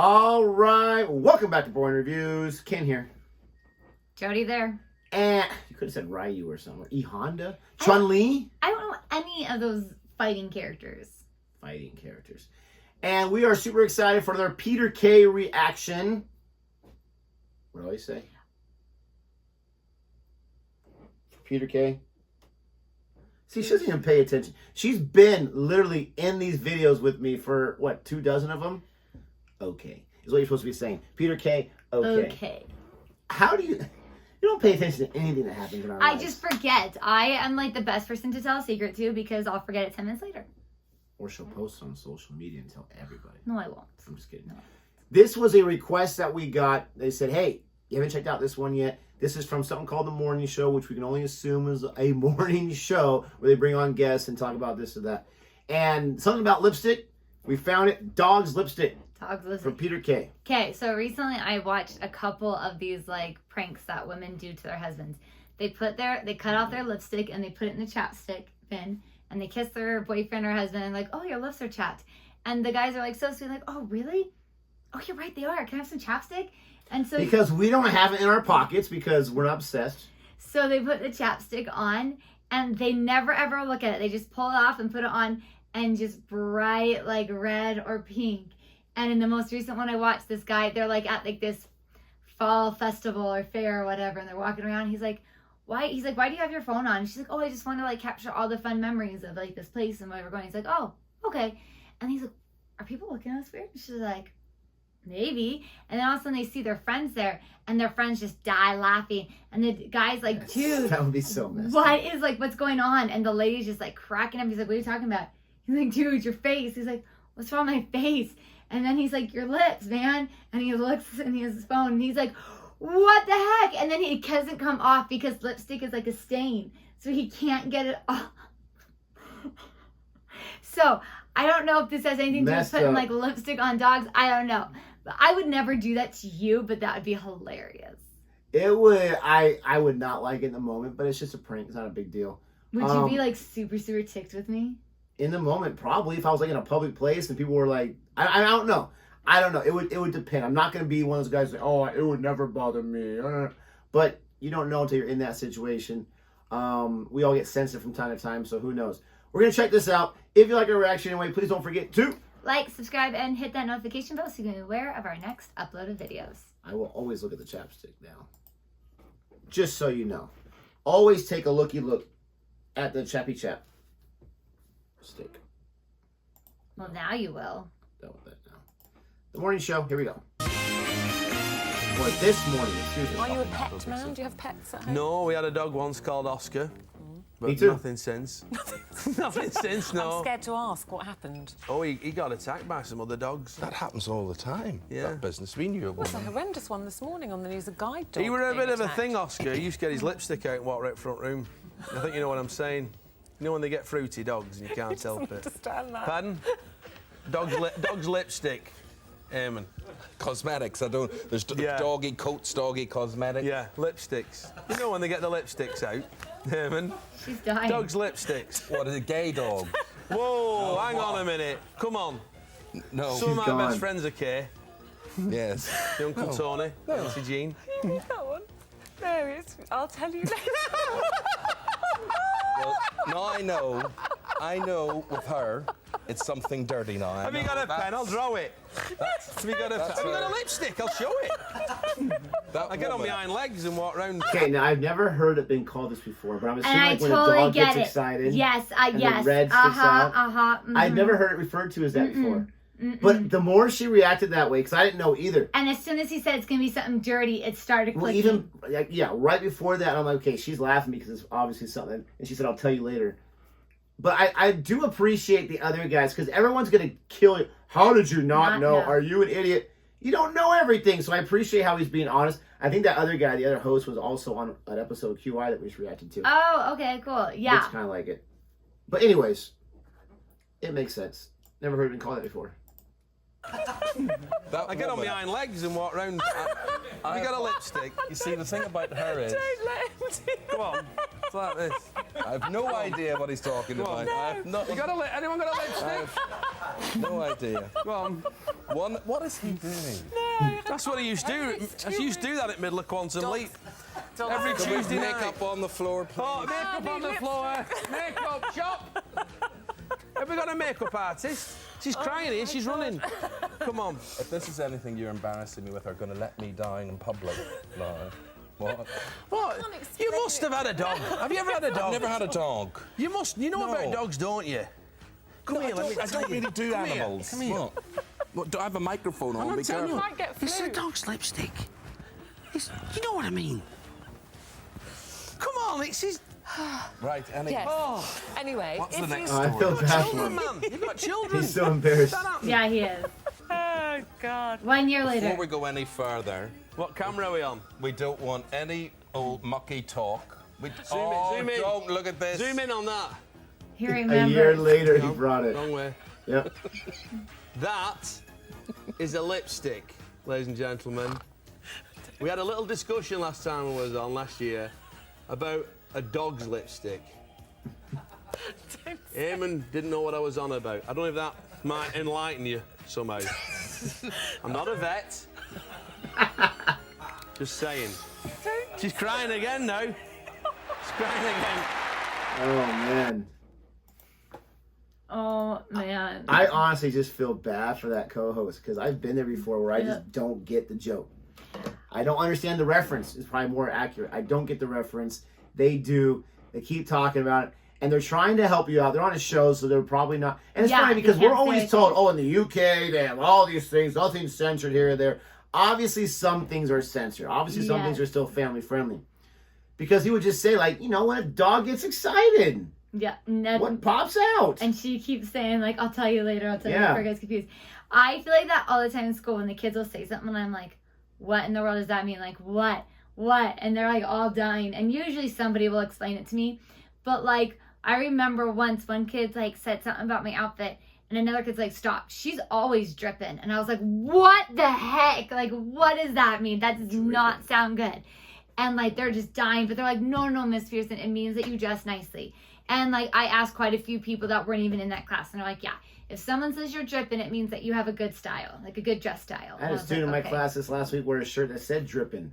All right, welcome back to Boring Reviews. Ken here. Jodi there. And you could have said Ryu or something. E Honda? Chun-Li? I don't know any of those fighting characters. And we are super excited for their Peter K reaction. What do I say? Peter K. See, she doesn't even pay attention. She's been literally in these videos with me for, what, 24 of them? Okay. Is what you're supposed to be saying. Peter K, okay. How do you... You don't pay attention to anything that happens in our lives. I just forget. I am like the best person to tell a secret to because I'll forget it 10 minutes later. Or she'll post on social media and tell everybody. No, I won't. I'm just kidding. No. This was a request that we got. They said, hey, you haven't checked out this one yet. This is from something called The Morning Show, which we can only assume is a morning show where they bring on guests and talk about this or that. And something about lipstick. We found it. Dog's lipstick. Dogs listen. From Peter K. Okay, so recently I watched a couple of these like pranks that women do to their husbands. They cut off their lipstick and they put it in the chapstick bin and they kiss their boyfriend or husband and like, oh, your lips are chapped. And the guys are like so sweet, like, oh, really? Oh, you're right, they are. Can I have some chapstick? And so because we don't have it in our pockets because we're not obsessed. So they put the chapstick on and they never ever look at it. They just pull it off and put it on and just bright like red or pink. And in the most recent one I watched, this guy, they're like at like this fall festival or fair or whatever, and they're walking around. He's like, why? He's like, why do you have your phone on? And she's like, oh, I just want to like capture all the fun memories of like this place and where we're going. He's like, oh, okay. And he's like, are people looking at us weird? And she's like, maybe. And then all of a sudden they see their friends there, and their friends just die laughing. And the guy's like, dude, that would be so messy. What is like, what's going on? And the lady's just like cracking up. He's like, what are you talking about? He's like, dude, your face. He's like, what's wrong with my face? And then he's like, your lips, man. And he looks and he has his phone and he's like, what the heck? And then it doesn't come off because lipstick is like a stain. So he can't get it off. So I don't know if this has anything to do with putting like lipstick on dogs. I don't know. But I would never do that to you, but that would be hilarious. It would. I would not like it in the moment, but it's just a prank. It's not a big deal. Would you be like super, super ticked with me? In the moment, probably. If I was like in a public place and people were like, I don't know. I don't know. It would depend. I'm not going to be one of those guys that, oh, it would never bother me. But you don't know until you're in that situation. We all get sensitive from time to time, so who knows. We're going to check this out. If you like our reaction anyway, please don't forget to like, subscribe, and hit that notification bell so you can be aware of our next upload of videos. I will always look at the chapstick now. Just so you know. Always take a looky look at the chappy chap stick. Well, now you will. Done with that now. The morning show. Here we go. Or this morning. Excuse me. Are you a pet man? Do you have pets at home? No, we had a dog once called Oscar. But Me too. Nothing since. Nothing since, no. I'm scared to ask what happened. Oh, he got attacked by some other dogs. That happens all the time. Yeah. That business. We knew it There was was. a horrendous one this morning on the news, a guide dog. He were a being bit of a attacked. thing, Oscar. He used to get his lipstick out and walk right front room. I think you know what I'm saying. You know when they get fruity dogs and you can't help it. Understand that. Pardon? Dog's lipstick. Amen. Cosmetics. I don't. There's Yeah. doggy coats, doggy cosmetics. Yeah, lipsticks. You know when they get the lipsticks out. Amen. She's dying. Dog's lipsticks. What is a gay dog? Whoa, hang on a minute. Come on. No. Some of my gone. best friends are Kay. Yes. The Uncle Tony. Nancy Jean. That one. No, I'll tell you later. Well, now I know with her, it's something dirty now. Have you got a pen? I'll draw it. Have you got a lipstick? I'll show it. I get on my hind legs and walk around. Okay, now I've never heard it being called this before, but I'm assuming And I like when totally a dog get gets it. excited. Yes, and yes. the red sticks out. I've Mhm. never heard it referred to as that before. But the more she reacted that way, because I didn't know either. And as soon as he said it's going to be something dirty, it started Well, clicking. even, like, yeah, right before that, I'm like, okay, she's laughing because it's obviously something. And she said, I'll tell you later. But I do appreciate the other guys because everyone's going to kill you. How did you not know? Are you an idiot? You don't know everything. So I appreciate how he's being honest. I think that other guy, the other host, was also on an episode of QI that we just reacted to. Oh, okay, cool. Yeah. It's kind of like it. But anyways, it makes sense. Never heard him call that before. I get on my hind legs and walk around. Have you got a lipstick? You see, the thing about her is, Don't let him do Come on. It's like this. I have no idea what he's talking Come on. about. I have You got anyone got a lipstick? no idea. Come on. What is he doing? That's what he used to do. He used to do that at Middle of Quantum Leap. Every Can we Tuesday night. makeup on the floor, please? Oh, makeup on the floor. Makeup shop. Have we got a makeup artist? She's crying here. She's running. Come on. If this is anything you're embarrassing me with, are going to let me down in public. No. What? What? You must have had a dog. Have you ever had a dog? I've never had a dog. You must. You know about dogs, don't you? Come here. I don't really do Come here, animals. come here. What, do I have a microphone on? Be careful. Might get It's flu. a dog's lipstick. You know what I mean? Come on, it's his... Right, anyway. Yes. Oh, Anyway, What's if the next you... I story? feel bad for children, him. man. You've got children. He's so embarrassed. That happened. Yeah, he is. Oh, God. 1 year later. Before we go any further, What camera are we on? we don't want any old mucky talk. We, zoom in. Don't look at this. Zoom in on that. He A remembers. year later, he brought it. Wrong way. Yep. That is a lipstick, ladies and gentlemen. We had a little discussion last time I was on, last year, about a dog's lipstick. Eamon didn't know what I was on about. I don't know if that might enlighten you somehow. I'm not a vet. Just saying. She's crying again now. She's crying again. Oh, man. Oh, man. I honestly just feel bad for that co-host because I've been there before where I Yeah. just don't get the joke. I don't understand the reference. It's probably more accurate. I don't get the reference. They do. They keep talking about it. And they're trying to help you out. They're on a show, so they're probably not. And it's Yeah, funny they because we're can't say always it. told, oh, in the UK, they have all these things. Nothing's censored here or there. Obviously, some things are censored. Obviously, some Yes. things are still family friendly. Because he would just say, like, you know, when a dog gets excited, Yeah. Ned, what pops out? and she keeps saying, like, I'll tell you later, I'll tell you Yeah. before it gets confused. I feel like that all the time in school when the kids will say something and I'm like, what in the world does that mean? Like, what? What? And they're like all dying. And usually somebody will explain it to me. But like, I remember once one kid like said something about my outfit and another kid's like, stop, she's always dripping. And I was like, what the heck? Like, what does that mean? That does not sound good. And like, they're just dying, but they're like, no, Miss Pearson, it means that you dress nicely. And like, I asked quite a few people that weren't even in that class and they're like, yeah, if someone says you're dripping, it means that you have a good style, like a good dress style. I had And a was student like, in my okay. class this last week wear a shirt that said dripping.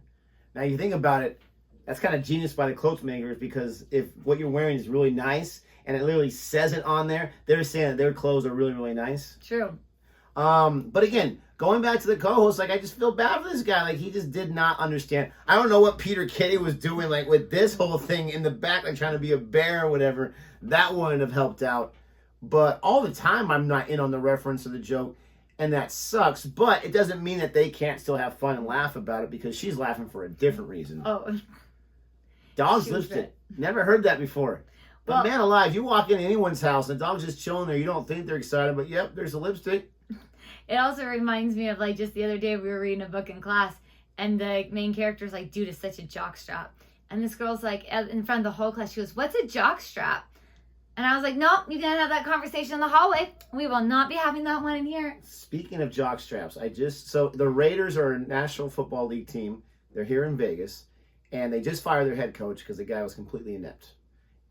Now you think about it, that's kind of genius by the clothes makers because if what you're wearing is really nice and it literally says it on there, they're saying that their clothes are really, really nice. True. But again, going back to the co-host, like I just feel bad for this guy. Like he just did not understand. I don't know what Peter Kitty was doing, like with this whole thing in the back, like trying to be a bear or whatever. That wouldn't have helped out. But all the time, I'm not in on the reference of the joke, and that sucks. But it doesn't mean that they can't still have fun and laugh about it because she's laughing for a different reason. Oh, Dog's she was lipstick. right. Never heard that before. But Well- man alive, you walk into anyone's house and the dog's just chilling there. You don't think they're excited, but yep, there's a lipstick. it also reminds me of like just the other day we were reading a book in class and the main character's like, dude is such a jockstrap. And this girl's like, in front of the whole class, she goes, what's a jockstrap? And I was like, no, you can't have that conversation in the hallway. We will not be having that one in here. Speaking of jock straps, so the Raiders are a National Football League team. They're here in Vegas, and they just fired their head coach because the guy was completely inept.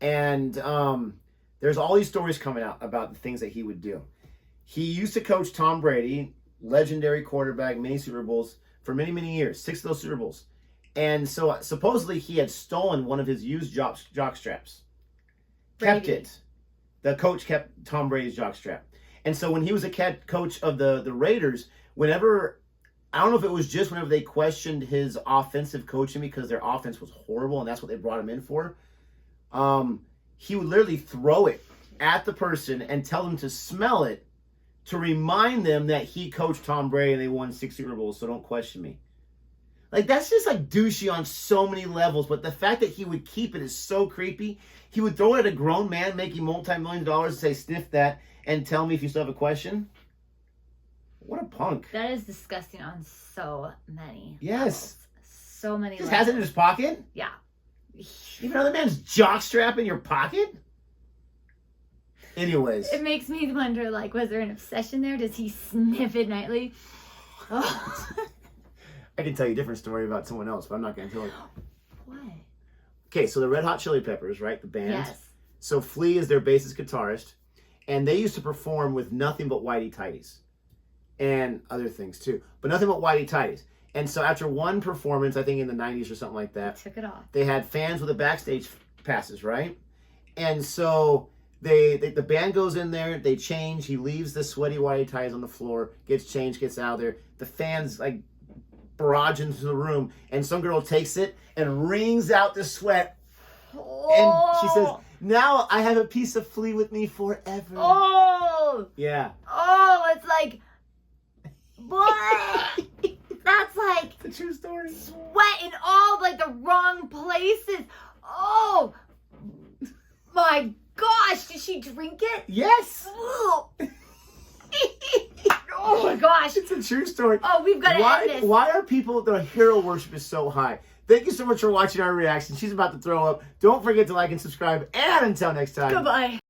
And there's all these stories coming out about the things that he would do. He used to coach Tom Brady, legendary quarterback, many Super Bowls, for many, many years, 6 of those Super Bowls. And so supposedly he had stolen one of his used jock straps. Kept Brady. it. The coach kept Tom Brady's jockstrap. And so when he was a coach of the Raiders, whenever, I don't know if it was just whenever they questioned his offensive coaching because their offense was horrible and that's what they brought him in for, he would literally throw it at the person and tell them to smell it to remind them that he coached Tom Brady and they won 6 Super Bowls, so don't question me. Like, that's just like douchey on so many levels, but the fact that he would keep it is so creepy. He would throw it at a grown man making multi-million dollars and say, sniff that and tell me if you still have a question. What a punk. That is disgusting on so many Yes. levels. So many Just levels. has it in his pocket? Yeah. Even another man's jockstrap in your pocket? Anyways. It makes me wonder, like, was there an obsession there? Does he sniff it nightly? Oh. I can tell you a different story about someone else, but I'm not going to tell you. What? Okay, so the Red Hot Chili Peppers, right? The band. Yes. So Flea is their bassist guitarist, and they used to perform with nothing but whitey tighties. and other things too, but nothing but whitey tighties. And so after one performance, I think in the 90s or something like that, Took it off. they had fans with the backstage passes, right? And so the band goes in there, they change, he leaves the sweaty whitey ties on the floor, gets changed, gets out of there. The fans like barrage into the room, and some girl takes it and wrings out the sweat. And she says, now I have a piece of flea with me forever. Oh! Yeah. Oh, it's like, what? That's like It's a true story. sweat in all like the wrong places. Oh my gosh, did she drink it? Yes. Oh, oh my gosh. It's a true story. Oh, we've got to end this. Why are people, the hero worship is so high? Thank you so much for watching our reaction. She's about to throw up. Don't forget to like and subscribe. And until next time. Goodbye.